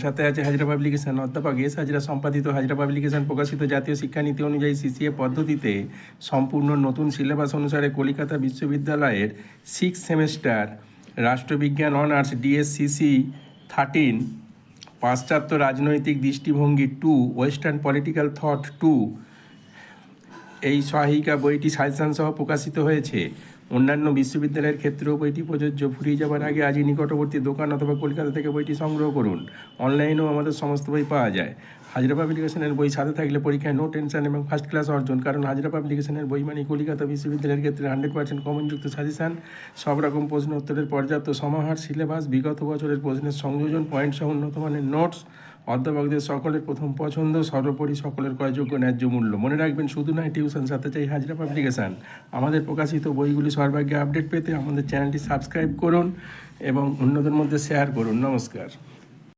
সাথে আছে হাজরা পাবলিকেশন। অধ্যাপক এস হাজরা সম্পাদিত হাজরা পাবলিকেশন প্রকাশিত জাতীয় শিক্ষানীতি অনুযায়ী সিসিএ পদ্ধতিতে সম্পূর্ণ নতুন সিলেবাস অনুসারে কলকাতা বিশ্ববিদ্যালয়ের 6th সেমেস্টার রাষ্ট্রবিজ্ঞান অনার্স ডিএসসিসি 13 পাশ্চাত্য রাজনৈতিক দৃষ্টিভঙ্গি 2 ওয়েস্টার্ন পলিটিক্যাল থট 2 এই সহায়িকা বইটি সাজেশন সহ প্রকাশিত হয়েছে। অন্যান্য বিশ্ববিদ্যালয়ের ক্ষেত্রেও বইটি প্রযোজ্য। ফুরিয়ে যাবার আগে আজই নিকটবর্তী দোকান অথবা কলকাতা থেকে বইটি সংগ্রহ করুন। অনলাইনেও আমাদের সমস্ত বই পাওয়া যায়। হাজরা পাবলিকেশনের বই সাথে থাকলে পরীক্ষায় নো টেনশন এবং ফার্স্ট ক্লাস অর্জন, কারণ হাজরা পাবলিকেশনের বই মানে কলকাতা বিশ্ববিদ্যালয়ের ক্ষেত্রে 100% কমনযুক্ত সাজেশান, সব রকম প্রশ্ন উত্তরের পর্যাপ্ত সমাহার, সিলেবাস, বিগত বছরের প্রশ্নের সংযোজন, পয়েন্ট সহ উন্নত মানের নোটস, অধ্যাপকদের সকলের প্রথম পছন্দ, সর্বোপরি সকলের ক্রয়যোগ্য ন্যায্য মূল্য। মনে রাখবেন, শুধু নয় টিউশন, সাথে চাই হাজরা পাবলিকেশান। আমাদের প্রকাশিত বইগুলি সর্বাগ্যে আপডেট পেতে আমাদের চ্যানেলটি সাবস্ক্রাইব করুন এবং অন্যদের মধ্যে শেয়ার করুন। নমস্কার।